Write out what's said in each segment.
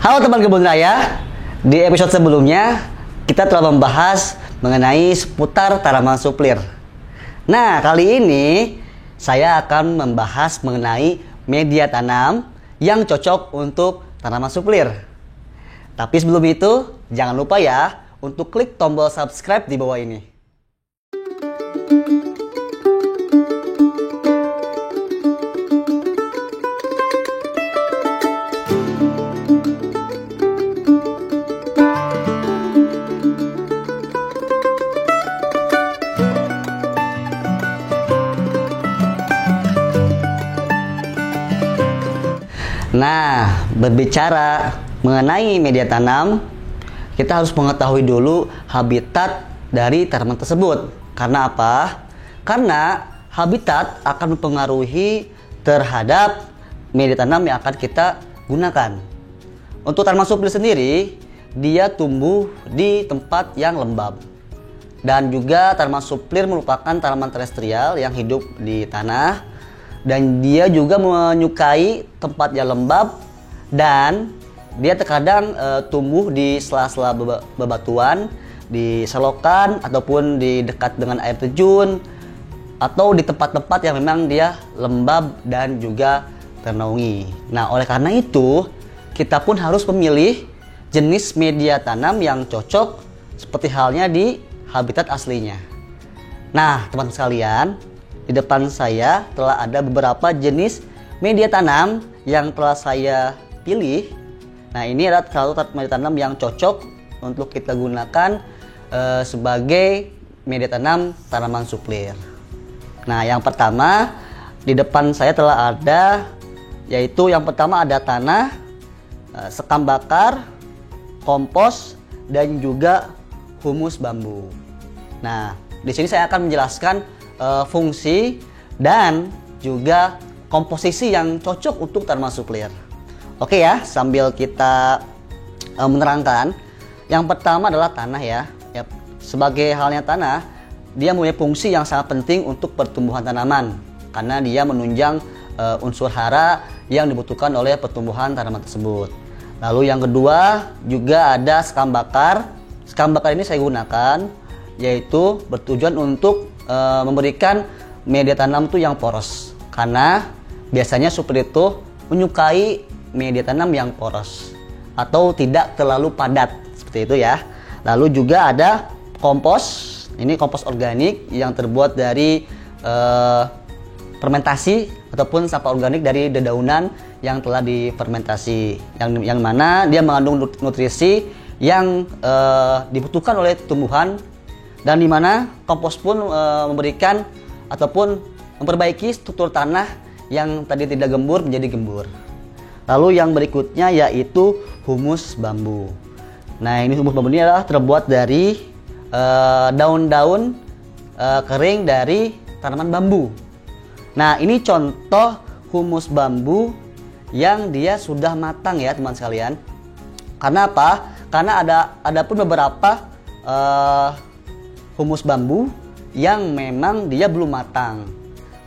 Halo teman kebun raya, di episode sebelumnya kita telah membahas mengenai seputar tanaman suplir. Nah, kali ini saya akan membahas mengenai media tanam yang cocok untuk tanaman suplir. Tapi sebelum itu, jangan lupa ya untuk klik tombol subscribe di bawah ini. Nah, berbicara mengenai media tanam, kita harus mengetahui dulu habitat dari tanaman tersebut. Karena apa? Karena habitat akan mempengaruhi terhadap media tanam yang akan kita gunakan. Untuk tanaman suplir sendiri, dia tumbuh di tempat yang lembab. Dan juga tanaman suplir merupakan tanaman terestrial yang hidup di tanah. Dan dia juga menyukai tempat yang lembab dan dia terkadang tumbuh di sela-sela bebatuan, di selokan ataupun di dekat dengan air terjun atau di tempat-tempat yang memang dia lembab dan juga ternaungi. Nah, oleh karena itu kita pun harus memilih jenis media tanam yang cocok seperti halnya di habitat aslinya. Nah, teman-teman sekalian, di depan saya telah ada beberapa jenis media tanam yang telah saya pilih. Nah, ini adalah salah satu media tanam yang cocok untuk kita gunakan sebagai media tanam tanaman suplir. Nah, yang pertama di depan saya telah ada, yaitu yang pertama ada tanah, sekam bakar, kompos, dan juga humus bambu. Nah, di sini saya akan menjelaskan fungsi dan juga komposisi yang cocok untuk tanaman suplir. Oke ya, sambil kita menerangkan, yang pertama adalah tanah ya. Sebagai halnya tanah, dia mempunyai fungsi yang sangat penting untuk pertumbuhan tanaman karena dia menunjang unsur hara yang dibutuhkan oleh pertumbuhan tanaman tersebut. Lalu yang kedua juga ada sekam bakar. Sekam bakar ini saya gunakan yaitu bertujuan untuk memberikan media tanam itu yang poros, karena biasanya suplir itu menyukai media tanam yang poros atau tidak terlalu padat seperti itu ya. Lalu juga ada kompos. Ini kompos organik yang terbuat dari fermentasi ataupun sampah organik dari dedaunan yang telah difermentasi, yang mana dia mengandung nutrisi yang dibutuhkan oleh tumbuhan. Dan di mana kompos pun memberikan ataupun memperbaiki struktur tanah yang tadi tidak gembur menjadi gembur. Lalu yang berikutnya yaitu humus bambu. Nah, ini humus bambu ini adalah terbuat dari daun-daun kering dari tanaman bambu. Nah, ini contoh humus bambu yang dia sudah matang ya teman sekalian. Karena apa? Karena ada pun beberapa humus bambu yang memang dia belum matang.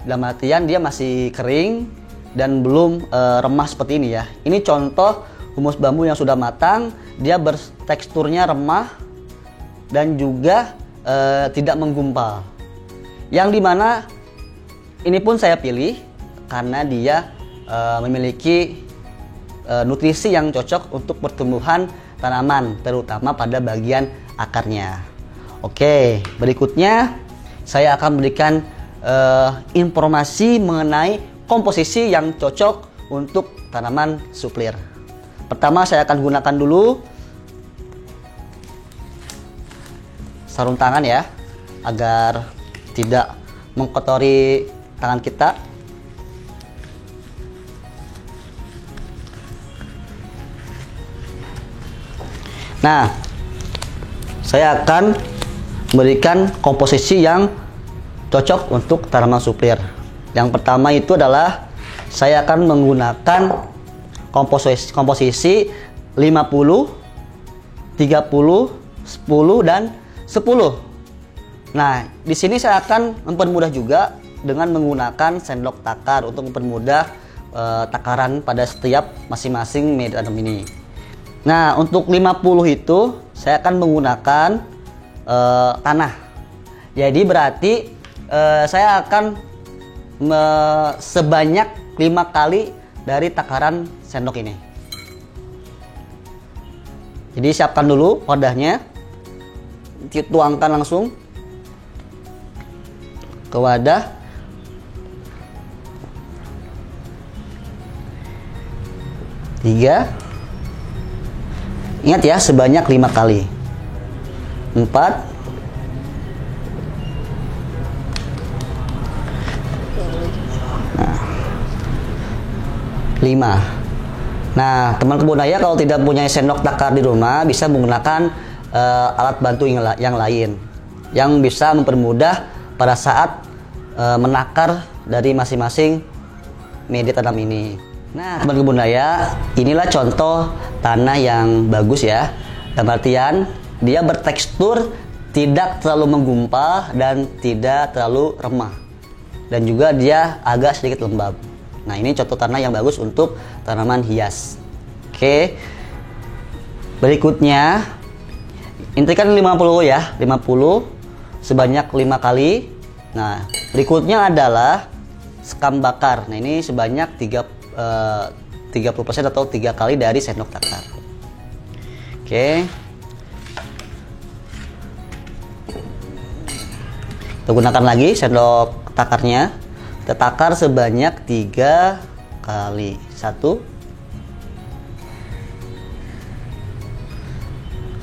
Dalam artian dia masih kering dan belum remah seperti ini ya. Ini contoh humus bambu yang sudah matang, dia berteksturnya remah dan juga tidak menggumpal. Yang dimana ini pun saya pilih karena dia memiliki nutrisi yang cocok untuk pertumbuhan tanaman, terutama pada bagian akarnya. Oke, berikutnya saya akan berikan informasi mengenai komposisi yang cocok untuk tanaman suplir. Pertama saya akan gunakan dulu sarung tangan ya, agar tidak mengkotori tangan kita. Nah, saya akan memberikan komposisi yang cocok untuk tanaman suplir. Yang pertama itu adalah saya akan menggunakan komposisi 50, 30, 10 dan 10. Nah, di sini saya akan mempermudah juga dengan menggunakan sendok takar untuk mempermudah takaran pada setiap masing-masing media tanam ini. Nah, untuk 50 itu saya akan menggunakan tanah. Jadi berarti saya akan sebanyak 5 kali dari takaran sendok ini. Jadi siapkan dulu wadahnya, tuangkan langsung ke wadah. Tiga. Ingat ya, sebanyak 5 kali. 4. 5. Nah, teman kebun raya kalau tidak punya sendok takar di rumah bisa menggunakan alat bantu yang lain yang bisa mempermudah pada saat menakar dari masing-masing media tanam ini. Nah, teman kebun raya, inilah contoh tanah yang bagus ya. Dalam artian dia bertekstur tidak terlalu menggumpal dan tidak terlalu remah, dan juga dia agak sedikit lembab. Nah, ini contoh tanah yang bagus untuk tanaman hias. Oke. Berikutnya, ini kan 50 ya, 50 sebanyak 5 kali. Nah, berikutnya adalah sekam bakar. Nah, ini sebanyak 30% atau 3 kali dari sendok takar. Oke. Kita gunakan lagi sendok takarnya. Kita takar sebanyak 3 kali. 1,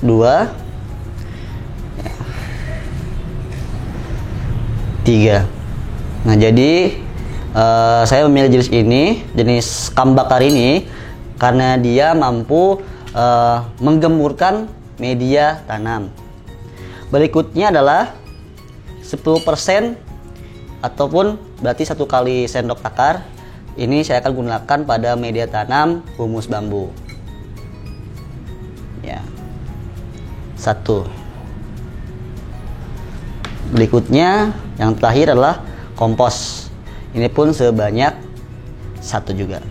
2, 3. Nah, jadi saya memilih jenis ini, jenis sekam bakar ini, karena dia mampu menggemburkan media tanam. Berikutnya adalah 10% ataupun berarti 1 kali sendok takar. Ini saya akan gunakan pada media tanam humus bambu. Ya. 1. Berikutnya yang terakhir adalah kompos. Ini pun sebanyak 1 juga.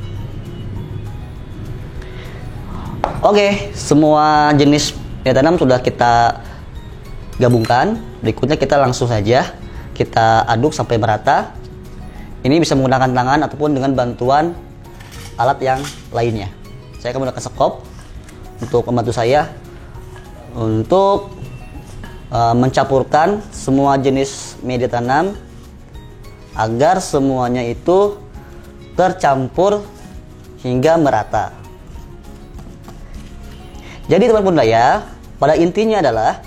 Oke, semua jenis media tanam sudah kita gabungkan. Berikutnya kita langsung saja kita aduk sampai merata. Ini bisa menggunakan tangan ataupun dengan bantuan alat yang lainnya. Saya akan menggunakan sekop untuk membantu saya untuk mencampurkan semua jenis media tanam agar semuanya itu tercampur hingga merata. Jadi teman-teman raya, pada intinya adalah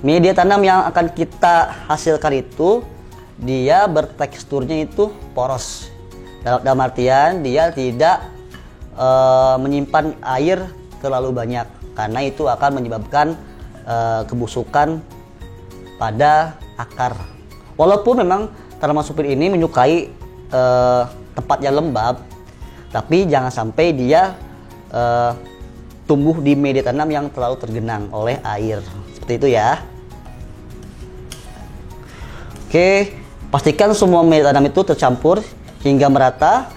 media tanam yang akan kita hasilkan itu dia berteksturnya itu poros. Dalam artian dia tidak menyimpan air terlalu banyak, karena itu akan menyebabkan kebusukan pada akar. Walaupun memang tanaman supir ini menyukai tempat yang lembab, tapi jangan sampai dia tumbuh di media tanam yang terlalu tergenang oleh air. Seperti itu ya. Oke, pastikan semua media tanam itu tercampur hingga merata.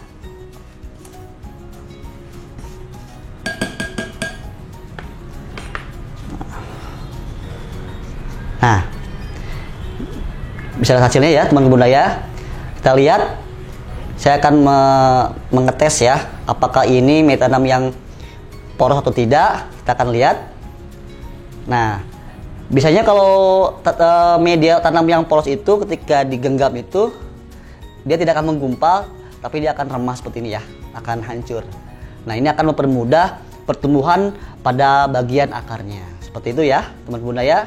Nah, bisa lihat hasilnya ya teman kebun raya. Kita lihat, saya akan mengetes ya apakah ini media tanam yang poros atau tidak. Kita akan lihat. Nah, biasanya kalau media tanam yang poros itu ketika digenggam itu dia tidak akan menggumpal, tapi dia akan remah seperti ini ya, akan hancur. Nah, ini akan mempermudah pertumbuhan pada bagian akarnya. Seperti itu ya teman kebun raya.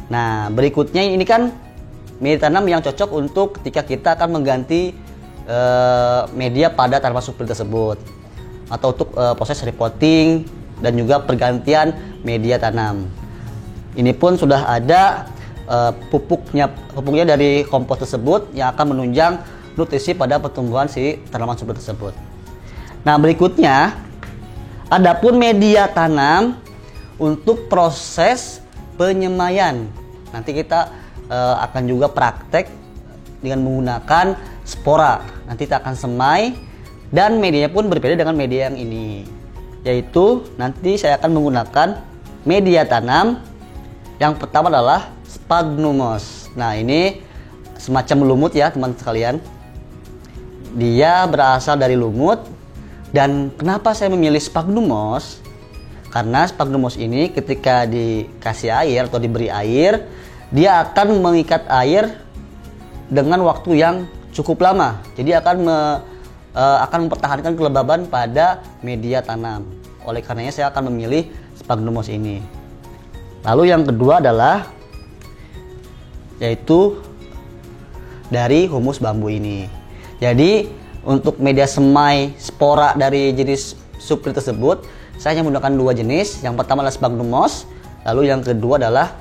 Nah, berikutnya ini kan media tanam yang cocok untuk ketika kita akan mengganti media pada tanaman supir tersebut, atau untuk proses repotting dan juga pergantian media tanam. Ini pun sudah ada pupuknya dari kompos tersebut yang akan menunjang nutrisi pada pertumbuhan si tanaman supir tersebut. Nah, berikutnya adapun media tanam untuk proses penyemaian. Nanti kita akan juga praktek dengan menggunakan spora. Nanti kita akan semai Dan medianya pun berbeda dengan media yang ini, yaitu nanti saya akan menggunakan media tanam. Yang pertama adalah sphagnum moss. Nah, ini semacam lumut ya teman sekalian. Dia berasal dari lumut. Dan kenapa saya memilih sphagnum moss? Karena sphagnum moss ini ketika dikasih air atau diberi air, dia akan mengikat air dengan waktu yang cukup lama. Jadi akan mempertahankan kelembaban pada media tanam. Oleh karenanya saya akan memilih sphagnum moss ini. Lalu yang kedua adalah yaitu dari humus bambu ini. Jadi untuk media semai spora dari jenis suplir tersebut, saya hanya menggunakan dua jenis. Yang pertama adalah sphagnum moss, lalu yang kedua adalah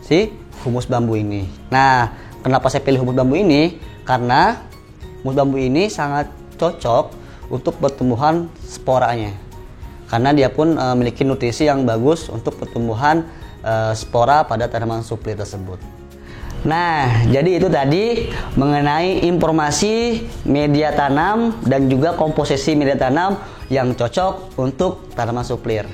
si humus bambu ini. Nah, kenapa saya pilih humus bambu ini? Karena humus bambu ini sangat cocok untuk pertumbuhan sporanya, karena dia pun memiliki nutrisi yang bagus untuk pertumbuhan spora pada tanaman suplir tersebut. Nah, jadi itu tadi mengenai informasi media tanam dan juga komposisi media tanam yang cocok untuk tanaman suplir.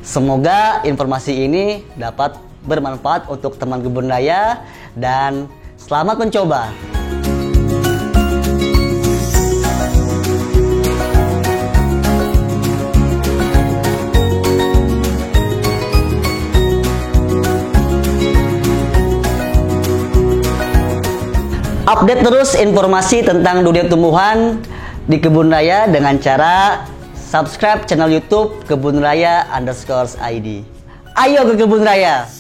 Semoga informasi ini dapat bermanfaat untuk teman kebun raya dan selamat mencoba. Update terus informasi tentang dunia tumbuhan di Kebun Raya dengan cara subscribe channel YouTube Kebun Raya _ID. Ayo ke Kebun Raya!